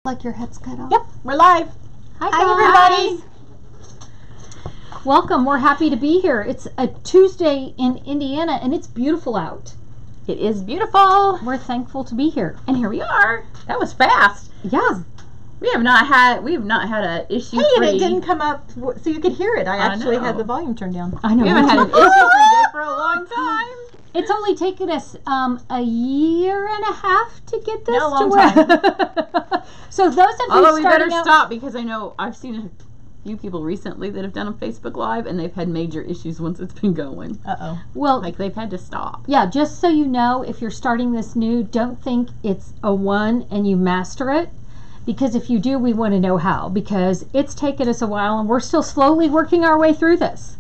Like your head's cut off? Yep, we're live. Hi everybody. Welcome. We're happy to be here. It's a Tuesday in Indiana and it's beautiful out. It is beautiful. We're thankful to be here. And here we are. That was fast. Yeah. We have not had an issue. Hey, and it didn't come up so you could hear it. I actually had the volume turned down. I know. We haven't had an issue day for a long time. It's only taken us a year and a half to get this No, long time. So those of you Although we better starting out, stop because I know I've seen a few people recently that have done a Facebook Live and they've had major issues once it's been going. well, Like they've had to stop. yeah, just so you know, if you're starting this new, don't think it's a one and you master it. Because if you do, we want to know how. Because it's taken us a while and we're still slowly working our way through this.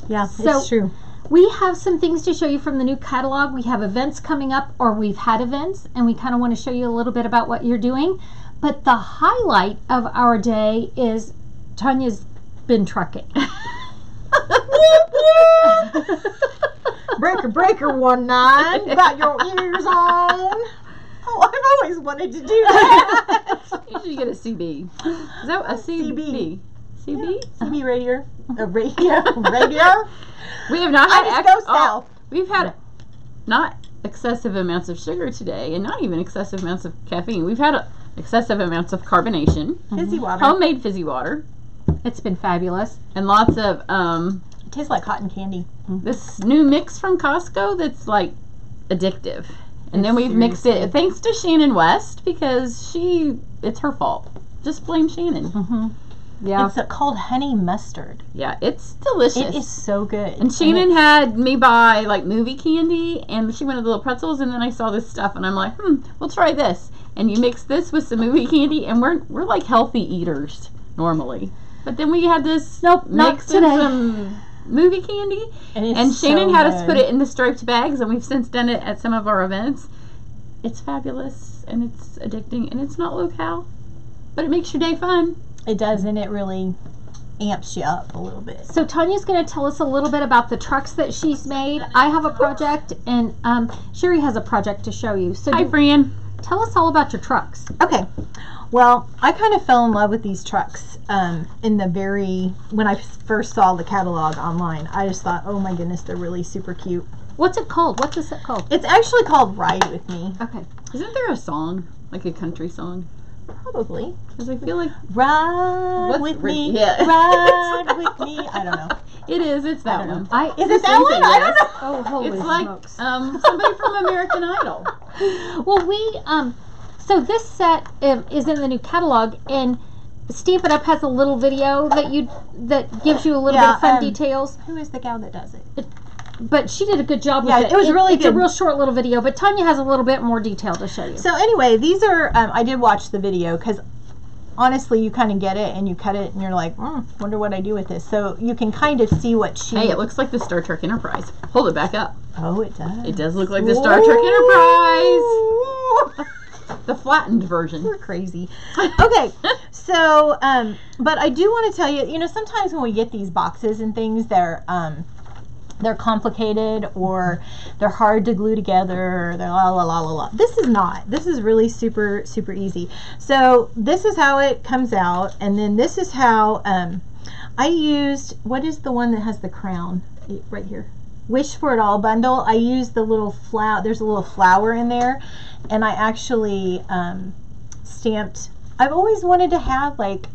Yeah, So- it's true. We have some things to show you from the new catalog. We have events coming up, or we've had events, and we kind of want to show you a little bit about what you're doing. But the highlight of our day is Tanya's been trucking. Breaker, breaker, 1-9. Got your ears on. Oh, I've always wanted to do that. You should get a CB. Is that a CB? CB? CB radio. Radio. We have not I had just go south. We've had not excessive amounts of sugar today, and not even excessive amounts of caffeine. We've had excessive amounts of carbonation, Fizzy water. homemade fizzy water, It's been fabulous. and lots of It tastes like cotton candy. this new mix from Costco that's like addictive. And then we've mixed it thanks to Shannon West because it's her fault. Just blame Shannon. Yeah. It's called honey mustard. Yeah, it's delicious. It is so good. And Shannon had me buy like movie candy, and she wanted the little pretzels, and then I saw this stuff, and I'm like, we'll try this. And you mix this with some movie candy, and we're like healthy eaters normally. But then we had this Nope, not mix today. of some movie candy, it's and Shannon so had us good. put it in the striped bags, and we've since done it at some of our events. It's fabulous, and it's addicting, and it's not low-cal, but it makes your day fun. It does, and it really amps you up a little bit. So Tanya's going to tell us a little bit about the trucks that she's made. I have a project, and Sherry has a project to show you. So Hi, Fran. tell us all about your trucks. Okay, well, I kind of fell in love with these trucks when I first saw the catalog online. I just thought, oh my goodness, they're really super cute. What's it called? What's this called? It's actually called Ride With Me. Okay. Isn't there a song, like a country song? Probably. Because I feel like Ride with me, Yeah. Ride with me. I don't know. it is. It's that don't one. know. Is it that one? I don't know. Oh, holy It's like smokes. somebody from American Idol. Well, so this set is in the new catalog, and Stampin' Up has a little video that gives you a little bit of fun details. Who is the gal that does it? But she did a good job with Yeah, it. it was really It's a good. real short little video, but Tanya has a little bit more detail to show you. So anyway, these are, I did watch the video because honestly, you kind of get it and you cut it and you're like, wonder what I do with this. So you can kind of see what she... Hey, it looks like the Star Trek Enterprise. Hold it back up. Oh, it does. It does look like the Star Trek Enterprise. The flattened version. We're crazy. Okay, so, but I do want to tell you, sometimes when we get these boxes and things, they're complicated or they're hard to glue together, or they're la la la la la. This is not. This is really super, super easy. So this is how it comes out, and then this is how I used, what is the one that has the crown? Right here. Wish for It All bundle. I used the little flower, there's a little flower in there, and I actually stamped, I've always wanted to have like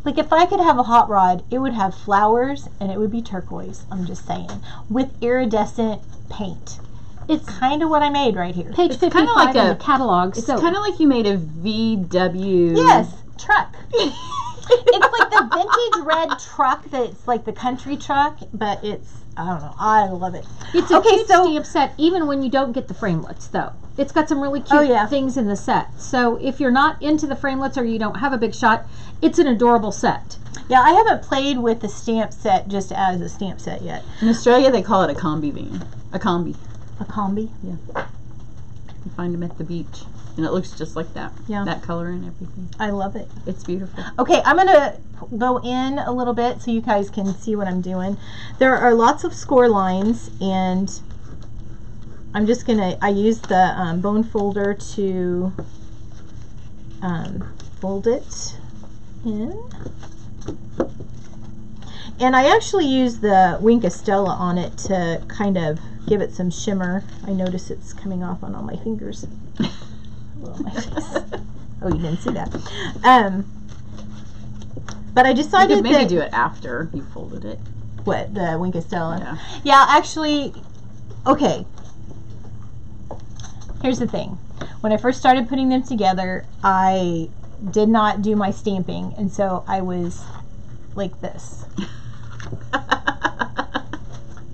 if I could have a hot rod, it would have flowers and it would be turquoise, I'm just saying, with iridescent paint. It's kind of what I made right here. Page 55 like in the catalog. It's kind of like you made a VW. Yes, truck. It's like the vintage red truck that's like the country truck, but it's, I don't know, I love it. It's a cute stamp set, even when you don't get the framelits, though. It's got some really cute things in the set. So if you're not into the framelits or you don't have a big shot, it's an adorable set. Yeah, I haven't played with the stamp set just as a stamp set yet. In Australia, they call it a combi van. A combi. A combi? Yeah. You find them at the beach. And it looks just like that. Yeah. That color and everything. I love it. It's beautiful. Okay, I'm going to go in a little bit so you guys can see what I'm doing. There are lots of score lines, and I'm just going to, I use the bone folder to fold it in. And I actually use the Wink of Stella on it to kind of give it some shimmer. I notice it's coming off on all my fingers. On my face. Oh, you didn't see that. But I decided you could maybe that, do it after you folded it. What, the Wink of Stella? Yeah. Yeah, actually, okay. Here's the thing. When I first started putting them together, I did not do my stamping, and so I was like this.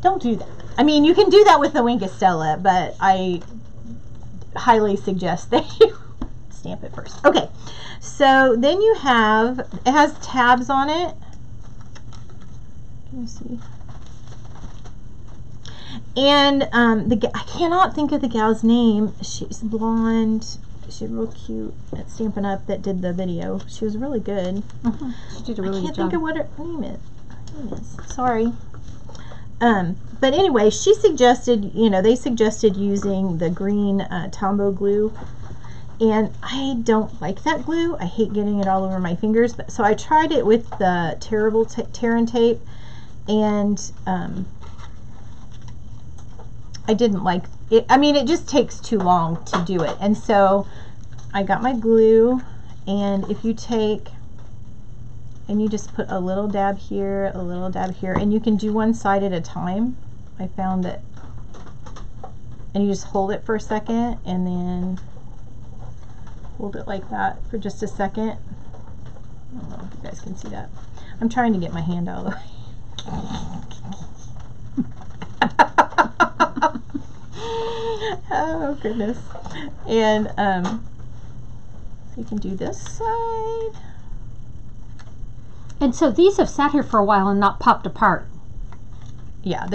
Don't do that. I mean, you can do that with the Wink of Stella, but I highly suggest that you stamp it first. Okay, so then you have, it has tabs on it. Let me see. And I cannot think of the gal's name. She's blonde. She's real cute at Stampin' Up that did the video. She was really good. She did a really I good can't job. think of what her name is. Sorry. But anyway, she suggested, they suggested using the green Tombow glue. And I don't like that glue. I hate getting it all over my fingers. But so I tried it with the terrible Terran tape, and I didn't like it. I mean, it just takes too long to do it. And so I got my glue, and if you take and you just put a little dab here, a little dab here, and you can do one side at a time. I found that, and you just hold it for a second, and then hold it like that for just a second. I don't know if you guys can see that. I'm trying to get my hand out of the way. Oh goodness. And so you can do this side. And so these have sat here for a while and not popped apart. Yeah,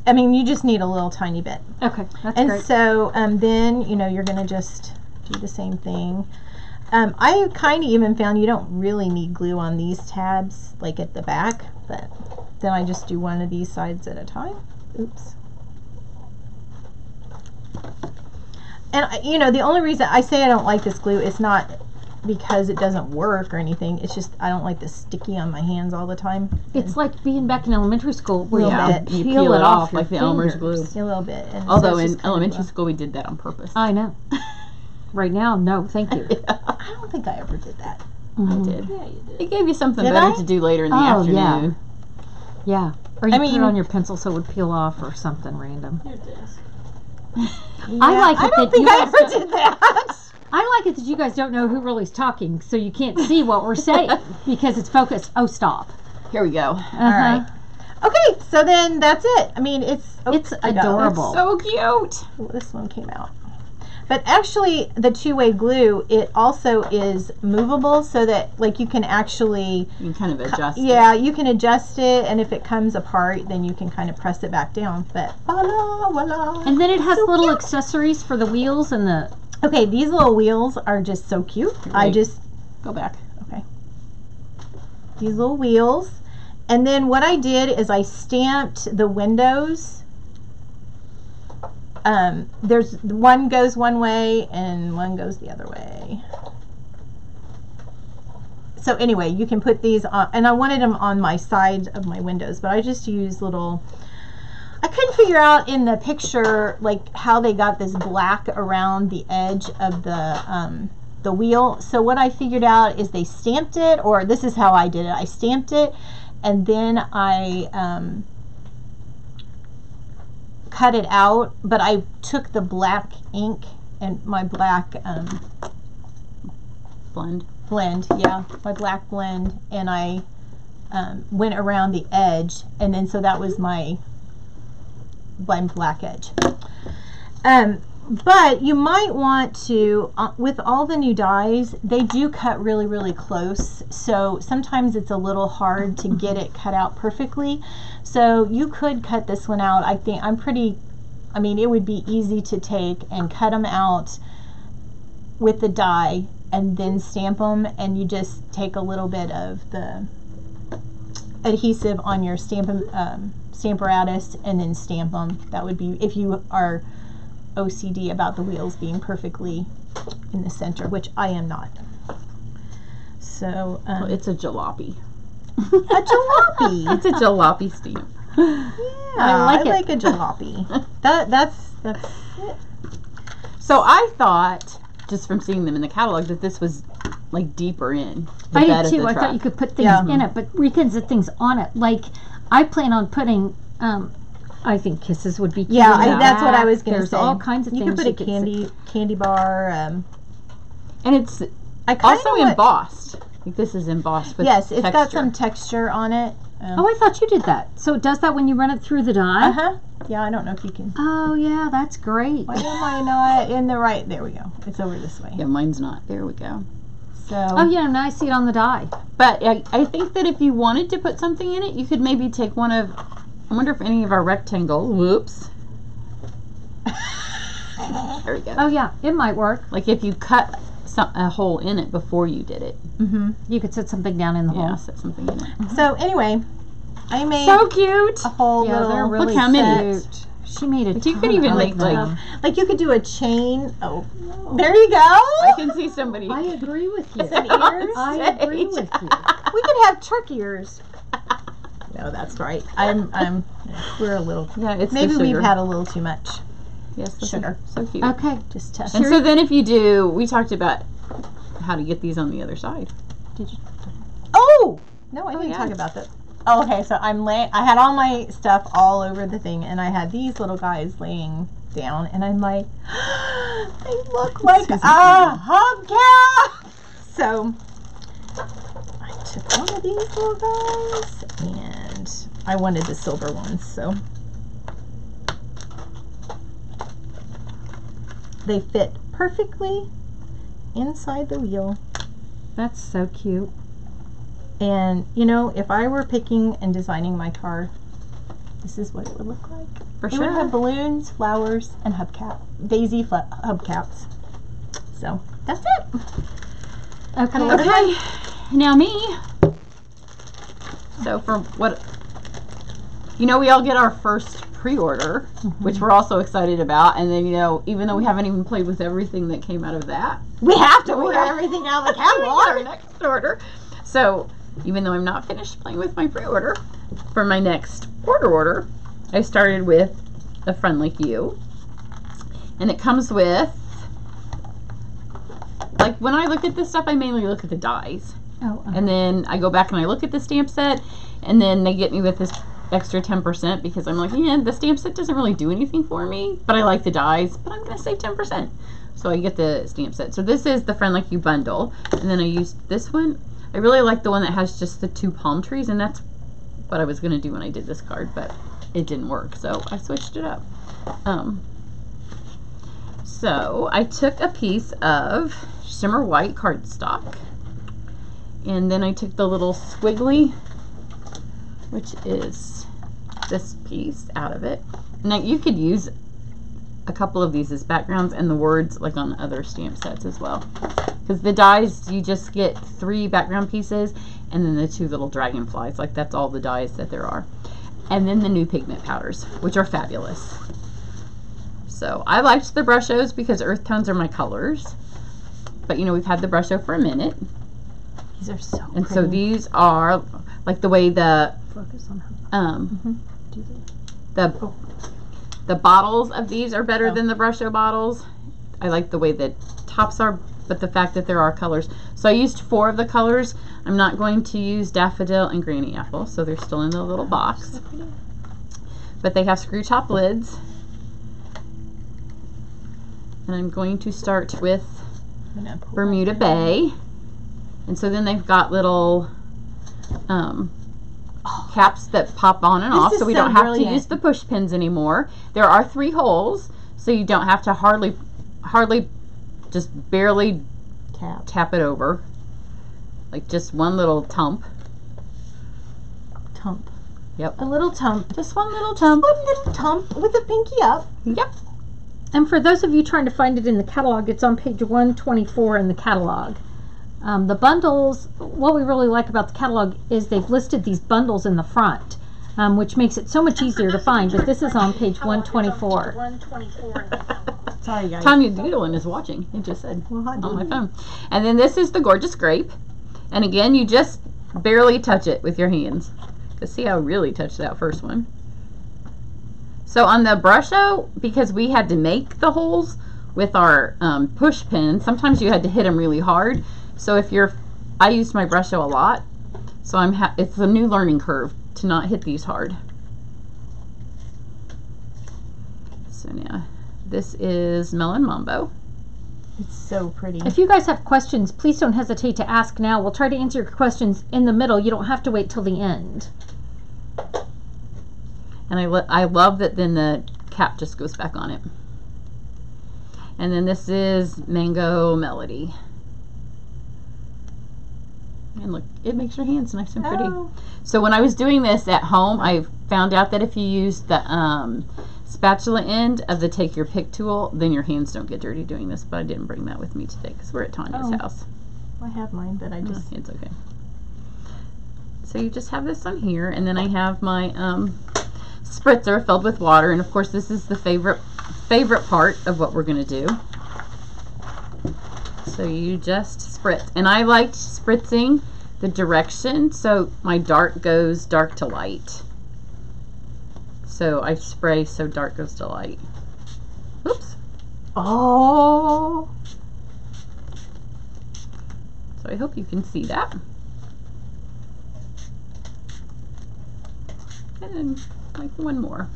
I mean, you just need a little tiny bit. Okay, that's And great. so then, you're going to just do the same thing. I kind of even found you don't really need glue on these tabs, like at the back, but then I just do one of these sides at a time. Oops. And, the only reason I say I don't like this glue is not because it doesn't work or anything. It's just I don't like this sticky on my hands all the time. It's like being back in elementary school where Yeah, you you peel it off your like the Elmer's fingers. glue. A little bit. And Although so it's in just kind of elementary rough. school we did that on purpose. I know. Right now, no, thank you. I don't think I ever did that. I did. Yeah, you did. It gave you something Did better I? to do later in the Oh, afternoon. Yeah. Or you I put mean- it on your pencil so it would peel off or something random. Yeah, I like it I don't that think you I guys ever don't- did that. I like it that you guys don't know who really's talking, so you can't see what we're saying because it's focused. Oh, stop. Here we go. All right. Okay, so then that's it. I mean, it's I got it. adorable. So cute. Well, this one came out. But actually, the two-way glue, it also is movable so that, like, you can actually, You can kind of adjust yeah, it. you can adjust it, and if it comes apart, then you can kind of press it back down. But voila, voila. And then it has So little cute. accessories for the wheels and the... Okay, these little wheels are just so cute. I Wait. just, Go back. okay. These little wheels. And then what I did is I stamped the windows. There's one goes one way and one goes the other way. So anyway, you can put these on, and I wanted them on my side of my windows, but I just used little, I couldn't figure out in the picture like how they got this black around the edge of the wheel. So what I figured out is they stamped it, or this is how I did it. I stamped it, and then I cut it out, but I took the black ink and my black Blend. yeah, my black blend, and I went around the edge, and then so that was my black edge. But you might want to, with all the new dies, they do cut really, really close. So sometimes it's a little hard to get it cut out perfectly. So you could cut this one out. I think I mean, it would be easy to take and cut them out with the die and then stamp them. And you just take a little bit of the adhesive on your stamparatus and then stamp them. That would be, if you are OCD about the wheels being perfectly in the center, which I am not. So It's a jalopy. a jalopy. It's a jalopy stamp. Yeah, I like a jalopy. That's it. So I thought, just from seeing them in the catalog, that this was like deeper in the I bed did of too. the I truck. thought you could put things in it, but Rican's the things on it. Like, I plan on putting, I think kisses would be cute. Yeah, that's what I was going to say. There's all kinds of you things. You could put a candy bar. And it's I also embossed. Like this is embossed with yes, it's texture. got some texture on it. Oh, I thought you did that. So it does that when you run it through the die? Uh-huh. Yeah, I don't know if you can. Oh, yeah, that's great. Why am I not in the right? There we go. It's over this way. Yeah, mine's not. There we go. So. Oh, yeah, now I see it on the die. But I think that if you wanted to put something in it, you could maybe take one of, I wonder if any of our rectangle, whoops. There we go. Oh, yeah, it might work. Like if you cut a hole in it before you did it. Mm-hmm. You could set something down in the hole. Yeah, set something in it. So anyway, I made So cute. a whole Yeah, little. they're really Look how many. cute. She made it. You could even make like you could do a chain. Oh, there you go. I can see somebody. I agree with you. Some ears. I agree with you. We could have truck ears. No, that's right. We're a little. Yeah, it's maybe the sugar. we've had a little too much. Yes, the sugar. So cute. Okay. Just test. And so then if you do, we talked about how to get these on the other side. Did you? Oh no, I didn't yeah. talk about that. Oh, okay, so I had all my stuff all over the thing, and I had these little guys laying down, and I'm like, they look like a hubcap. So I took one of these little guys, and I wanted the silver ones, so they fit perfectly inside the wheel. That's so cute. And, you know, if I were picking and designing my car, this is what it would look like. For It sure. would have balloons, flowers, and daisy hubcaps. So, that's it. Okay. Okay, now me. So for what, you know, we all get our first pre-order, which we're also excited about. And then, you know, even though we haven't even played with everything that came out of that, We have to order everything out of the our catalog. next order. So even though I'm not finished playing with my pre-order, for my next order, I started with a Friend Like You. And it comes with, like when I look at this stuff, I mainly look at the dies. Oh, And then I go back and I look at the stamp set, and then they get me with this extra 10% because I'm like, yeah, the stamp set doesn't really do anything for me, but I like the dies, but I'm going to save 10%. So I get the stamp set. So this is the Friend Like You bundle, and then I used this one. I really like the one that has just the 2 palm trees, and that's what I was going to do when I did this card, but it didn't work, so I switched it up. So I took a piece of shimmer white cardstock, and then I took the little squiggly, which is this piece, out of it. Now you could use a couple of these as backgrounds and the words like on other stamp sets as well. Because the dies, you just get 3 background pieces and then the 2 little dragonflies. Like that's all the dies that there are. And then the new pigment powders, which are fabulous. So I liked the Brush-Os because earth tones are my colors. But you know, we've had the Brush-O for a minute. These are so And pretty. so these are like the way the focus on her. the bottles of these are better than the Brush-O bottles. I like the way the tops are, but the fact that there are colors. So I used 4 of the colors. I'm not going to use Daffodil and Granny Apple, so they're still in the little box. So pretty. But they have screw top lids. And I'm going to start with I'm gonna pull Bermuda that Bay. And so then they've got little caps that pop on and This off, is so we so don't have brilliant. to use the push pins anymore. There are 3 holes, so you don't have to hardly just barely tap it over. Like just one little tump. Tump. Yep. A little tump. Just one little tump. One little tump with a pinky up. Yep. And for those of you trying to find it in the catalog, it's on page 124 in the catalog. The bundles, what we really like about the catalog is they've listed these bundles in the front, which makes it so much easier to find. But this is on page 124. Sorry, guys. Tanya Doodlin is watching. It just said Well, on my phone. And then this is the Gorgeous Grape. And again, you just barely touch it with your hands. Because see how I really touched that first one. So on the Brusho, because we had to make the holes with our push pin, sometimes you had to hit them really hard. So if you're, I used my Brusho a lot, so it's a new learning curve to not hit these hard. So now this is Melon Mambo. It's so pretty. If you guys have questions, please don't hesitate to ask now. We'll try to answer your questions in the middle. You don't have to wait till the end. And I love that then the cap just goes back on it. And then this is Mango Melody. And look, it makes your hands nice and pretty. Oh. So when I was doing this at home, I found out that if you use the spatula end of the Take Your Pick tool, then your hands don't get dirty doing this. But I didn't bring that with me today because we're at Tanya's house. I have mine, but I just... It's okay. So you just have this on here, and then I have my spritzer filled with water, and of course this is the favorite part of what we're going to do. So you just spritz, and I liked spritzing the direction so my dart goes dark to light. So I spray so dark goes to light. Oops. Oh. So I hope you can see that. And like one more.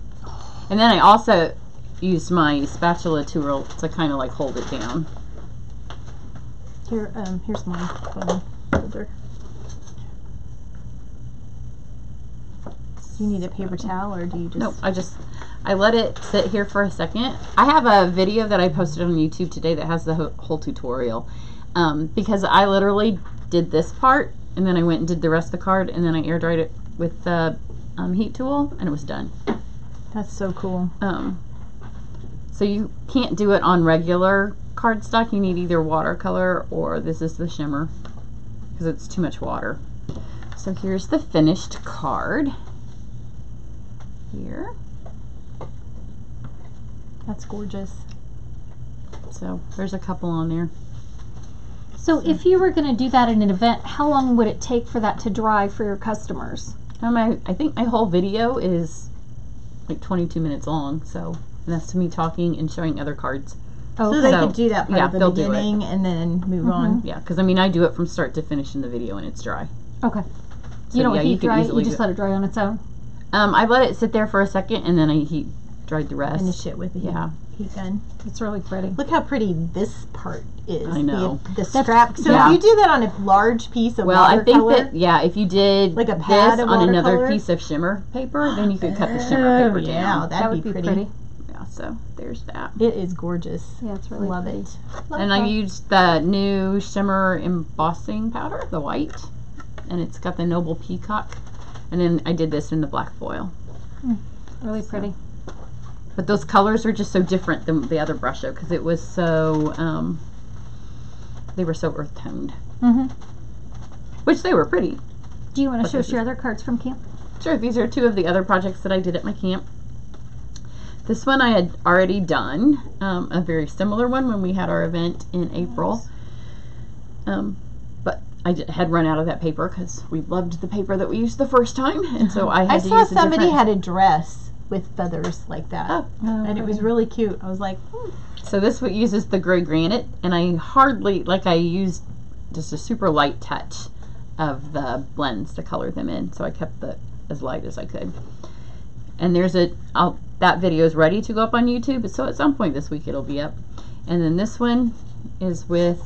And then I also used my spatula tool to kind of like hold it down. Here, here's my phone holder. Do you need a paper towel or do you just... Nope, I let it sit here for a second. I have a video that I posted on YouTube today that has the whole tutorial. Because I literally did this part and then I went and did the rest of the card and then I air dried it with the heat tool and it was done. That's so cool. So you can't do it on regular cardstock. You need either watercolor or this is the shimmer because it's too much water. So here's the finished card. Here. That's gorgeous. So there's a couple on there. So if you were going to do that in an event, how long would it take for that to dry for your customers? I think my whole video is like 22 minutes long, so and that's me talking and showing other cards. Oh, so they could do that part of the beginning and then move on. Yeah, because I mean I do it from start to finish in the video and it's dry. Okay. So, you don't yeah, heat dry it, you just let it dry on its own? I let it sit there for a second and then I heat dried the rest. Finish it with the heat gun. It's really pretty. Look how pretty this part is. I know. The strap. So if you do that on a large piece of watercolor, I think that, if you did like a pad this of on another watercolor? piece of shimmer paper, then you could cut the shimmer paper down. Yeah, that would be pretty. Yeah, so there's that. It is gorgeous. Yeah, it's really Love pretty. it. And I used the new shimmer embossing powder, the white, and it's got the Noble Peacock. And then I did this in the black foil. Really pretty. But those colors are just so different than the other Brusho because it was so, they were so earth toned. Which they were pretty. Do you want to show us your other cards from camp? Sure, these are two of the other projects that I did at my camp. This one I had already done, a very similar one when we had our event in April. But I had run out of that paper because we loved the paper that we used the first time. And so I saw somebody had a dress with feathers like that. And it was really cute. I was like, So this one uses the gray granite, and I used just a super light touch of the blends to color them in. So I kept it as light as I could. And there's that video is ready to go up on YouTube, so at some point this week it'll be up. And then this one is with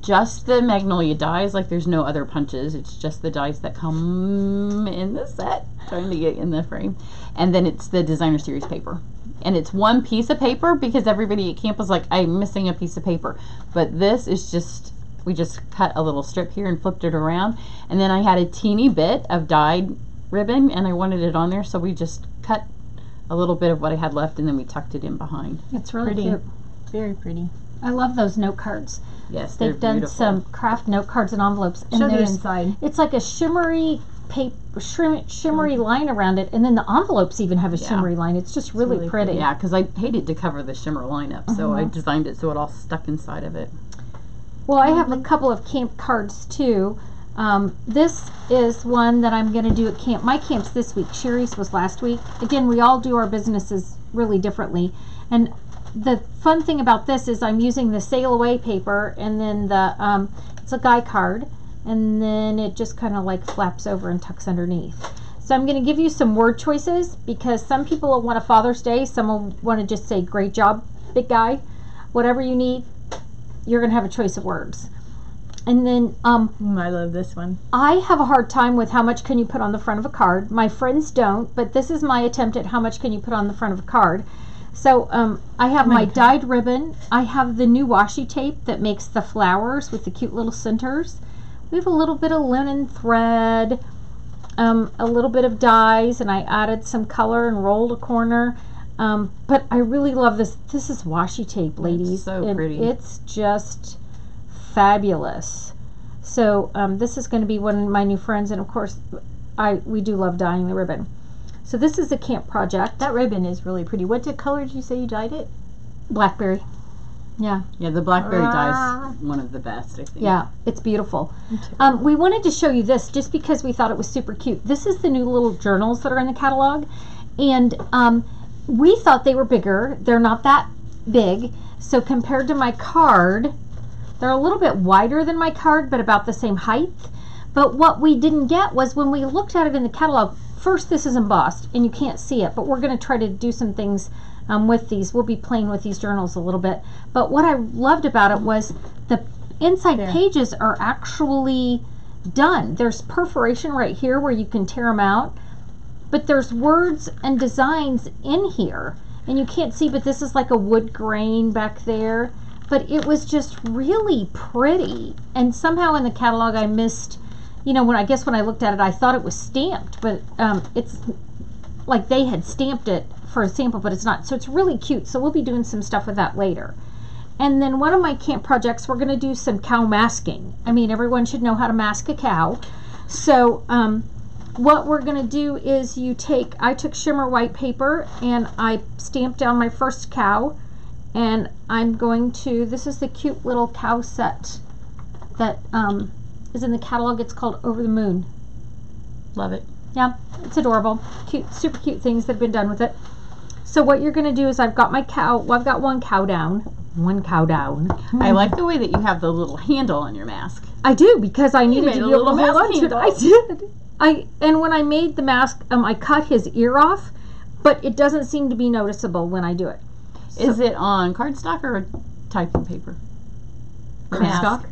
just the magnolia dies, like there's no other punches, it's just the dies that come in the set, trying to get in the frame. And then it's the designer series paper, and it's one piece of paper because everybody at camp was like, I'm missing a piece of paper. But this is just, we just cut a little strip here and flipped it around, and then I had a teeny bit of dyed ribbon and I wanted it on there, so we just cut a little bit of what I had left and then we tucked it in behind. It's really cute. Very pretty. I love those note cards. Yes, they've done beautiful. Some craft note cards and envelopes. And show the inside. It's like a shimmery shimmery line around it, and then the envelopes even have a shimmery line. It's just really pretty. Yeah, because I hated to cover the shimmer line up, so I designed it so it all stuck inside of it. Well, I have a couple of camp cards too. This is one that I'm going to do at camp. My camp's this week. Sherry's was last week. Again, we all do our businesses really differently. And the fun thing about this is I'm using the sail away paper, and then the it's a guy card, and then it just kind of like flaps over and tucks underneath. So I'm going to give you some word choices, because some people will want a Father's Day. Some will want to just say, great job, big guy. Whatever you need, you're going to have a choice of words. And then I love this one. I have a hard time with how much can you put on the front of a card. My friends don't, but this is my attempt at how much can you put on the front of a card. So I have my dyed ribbon. I have the new washi tape that makes the flowers with the cute little centers. We have a little bit of linen thread, a little bit of dyes, and I added some color and rolled a corner. But I really love this. This is washi tape, ladies. It's so pretty. It's just fabulous. So this is going to be one of my new friends, and of course we do love dyeing the ribbon. So this is a camp project. That ribbon is really pretty. What color did you say you dyed it? Blackberry. Yeah. Yeah, the blackberry dye is one of the best, I think. Yeah, it's beautiful. We wanted to show you this just because we thought it was super cute. This is the new little journals that are in the catalog, and we thought they were bigger. They're not that big. So compared to my card, they're a little bit wider than my card, but about the same height. But what we didn't get was when we looked at it in the catalog, first, this is embossed and you can't see it, but we're going to try to do some things with these. We'll be playing with these journals a little bit. But what I loved about it was the inside pages are actually done. There's perforation right here where you can tear them out, but there's words and designs in here. And you can't see, but this is like a wood grain back there. But it was just really pretty. And somehow in the catalog I missed, you know, when I looked at it, I thought it was stamped, but it's like they had stamped it for a sample, but it's not. So it's really cute. So we'll be doing some stuff with that later. And then one of my camp projects, we're going to do some cow masking. I mean, everyone should know how to mask a cow. So what we're going to do is I took shimmer white paper and I stamped down my first cow. And I'm going to, this is the cute little cow set that is in the catalog. It's called Over the Moon. Love it. Yeah, it's adorable. Cute, super cute things that have been done with it. So what you're going to do is I've got my cow, well, I've got one cow down. One cow down. I like the way that you have the little handle on your mask. I do, because I needed to be able to hold on to it. I did. And when I made the mask, I cut his ear off, but it doesn't seem to be noticeable when I do it. Is it on cardstock or typing paper? Cardstock.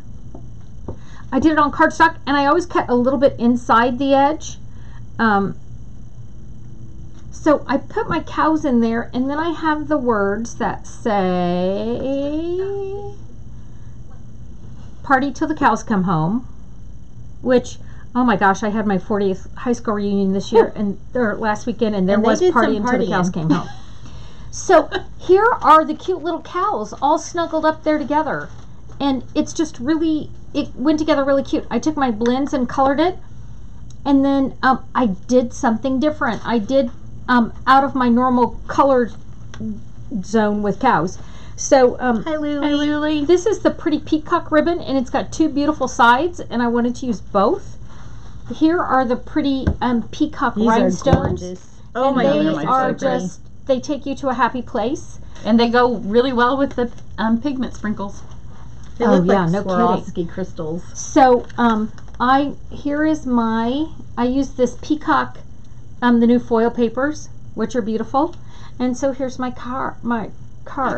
I did it on cardstock, and I always cut a little bit inside the edge. So I put my cows in there, and then I have the words that say "Party till the cows come home," which, oh my gosh, I had my 40th high school reunion this year or last weekend, and there was party until the cows came home. So here are the cute little cows all snuggled up there together, and it's just really, it went together really cute. I took my blends and colored it, and then I did something different. I did out of my normal color zone with cows. So Hi, Lily. Hi, Lily. This is the pretty peacock ribbon, and it's got two beautiful sides, and I wanted to use both. Here are the pretty peacock rhinestones. These are gorgeous. Oh my goodness, they are just, they take you to a happy place. And they go really well with the pigment sprinkles. They look like no Swarovski kidding. crystals. So here is I use this peacock, the new foil papers, which are beautiful. And so here's my card. I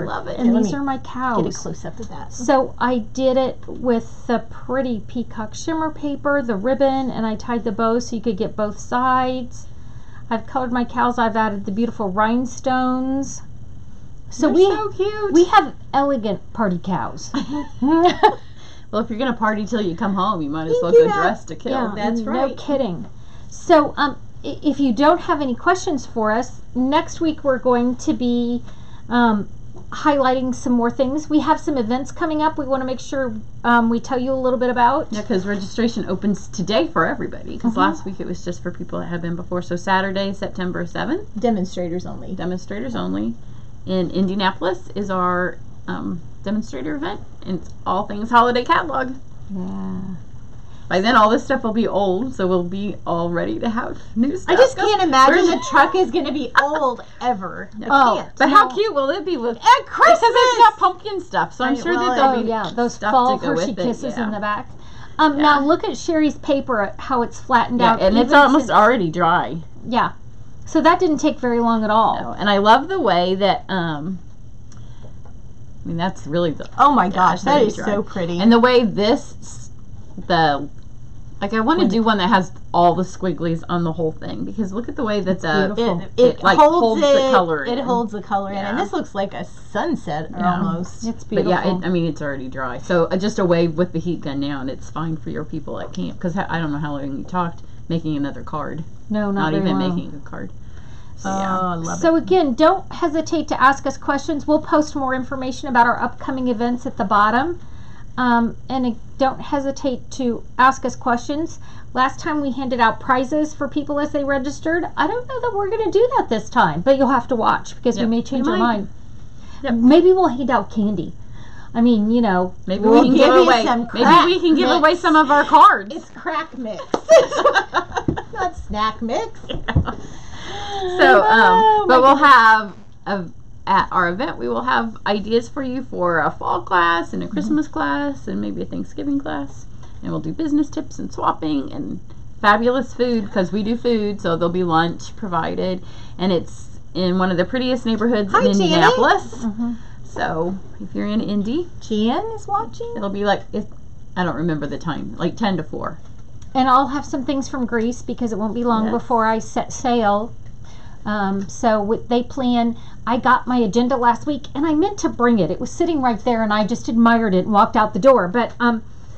love it. And these are my cows. Get a close up of that. So I did it with the pretty peacock shimmer paper, the ribbon, and I tied the bow so you could get both sides. I've colored my cows. I've added the beautiful rhinestones. So so cute. We have elegant party cows. Well, if you're going to party till you come home, you might as well go dressed to kill. Yeah, That's right. No kidding. So if you don't have any questions for us, next week we're going to be highlighting some more things. We have some events coming up we want to make sure we tell you a little bit about. Yeah, because registration opens today for everybody. Because last week it was just for people that had been before. So Saturday, September 7th. Demonstrators only. Demonstrators only. In Indianapolis is our Demonstrator event, and it's all things holiday catalog. Yeah. By then, all this stuff will be old, so we'll be all ready to have new stuff. I just can't imagine the truck is going to be old ever. Oh, I can't. But how cute will it be with At Christmas? Because it's got pumpkin stuff, so I'm sure that there'll Oh be yeah, those stuff fall to go Hershey with it, Kisses yeah. in the back. Now look at Sherry's paper, how it's flattened Yeah, out. and it's even almost since- already dry. Yeah. So that didn't take very long at all. No, and I love the way that I mean, that's really the Oh my gosh, that pretty is dry. so pretty. And the way this, like I want to do one that has all the squigglies on the whole thing, because look at the way that the beautiful. it like holds the color It in. holds the color in, and Yeah. this looks like a sunset Yeah. almost. It's But beautiful. yeah, I mean, it's already dry. So just a wave with the heat gun now, and it's fine for your people at camp. Because I don't know how long you talked making another card. No, Not very even long. making a card. So Oh, yeah. I love So it. again, don't hesitate to ask us questions. We'll post more information about our upcoming events at the bottom. Don't hesitate to ask us questions. Last time we handed out prizes for people as they registered. I don't know that we're going to do that this time, but you'll have to watch because we Yep. may change We our might. mind. Yep. Maybe we'll hand out candy. I mean, you know, Maybe We'll we can give give you away. some Maybe crack we can give mix. away some of our cards. It's crack mix, not snack mix. So, Oh, but my we'll have at our event, we will have ideas for you for a fall class and a Christmas class and maybe a Thanksgiving class, and we'll do business tips and swapping and fabulous food, because we do food, so there'll be lunch provided, and it's in one of the prettiest neighborhoods Hi, in Janet. Indianapolis. Mhm. So if you're in Indy, Jan is watching. it'll be like I don't remember the time, like 10 to 4. and I'll have some things from Greece because it won't be long Yes. before I set sail. They plan. I got my agenda last week, and I meant to bring it. It was sitting right there, and I just admired it and walked out the door. But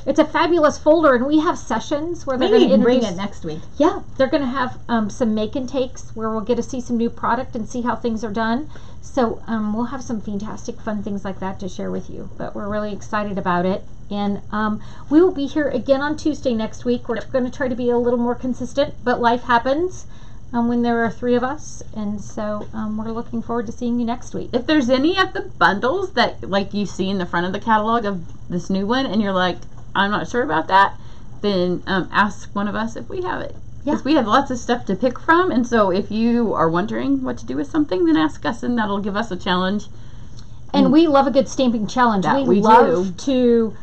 it's a fabulous folder, and we have sessions where they're Maybe going you to can bring introduce. it next week. Yeah, they're going to have some make and takes where we'll get to see some new product and see how things are done. So we'll have some fantastic, fun things like that to share with you. But we're really excited about it. And we will be here again on Tuesday next week. We're going to try to be a little more consistent, but life happens when there are 3 of us. And so we're looking forward to seeing you next week. If there's any of the bundles that like you see in the front of the catalog of this new one, and you're like, I'm not sure about that, then ask one of us if we have it. Because Yeah. we have lots of stuff to pick from, and so if you are wondering what to do with something, then ask us, and that'll give us a challenge. And we love a good stamping challenge. That We we love to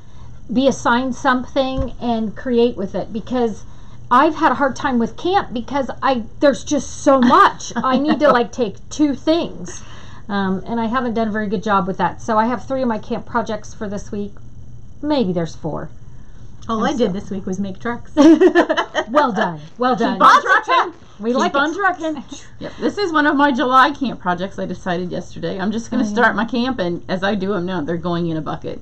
be assigned something and create with it, because I've had a hard time with camp because there's just so much. I need to like take 2 things. And I haven't done a very good job with that. So I have 3 of my camp projects for this week. Maybe there's 4. All I did this week was make trucks. Well done. Well done. Keep on trucking. We Keep like on it. trucking. Yep. This is one of my July camp projects I decided yesterday. I'm just going to start my camp, and as I do them now, they're going in a bucket.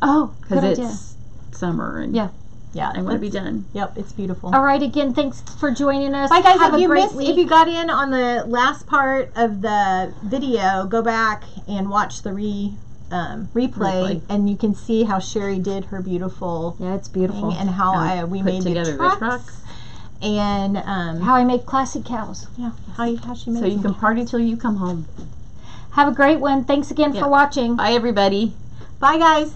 Oh, good Because idea. it's summer, and Yeah. Yeah, I want to be done. Yep, it's beautiful. All right. Again, thanks for joining us. Bye guys, Have if a you great missed, week. if you got in on the last part of the video, go back and watch the replay, and you can see how Sherry did her beautiful Yeah, it's beautiful. thing and how we Put made together the the trucks, trucks. and How I make classy cows. yeah, how she made So you them. can party till you come home. Have a great one. Thanks again for Yeah. watching. Bye, everybody. Bye guys.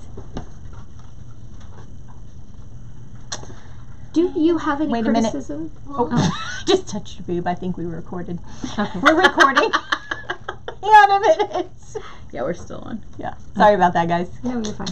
Do you have any Wait a minute. criticism? Oh, just touched your boob. I think we recorded. Okay. We're recording. Hang on a minute. Yeah, we're still on. Yeah. Sorry about that, guys. No, you're fine.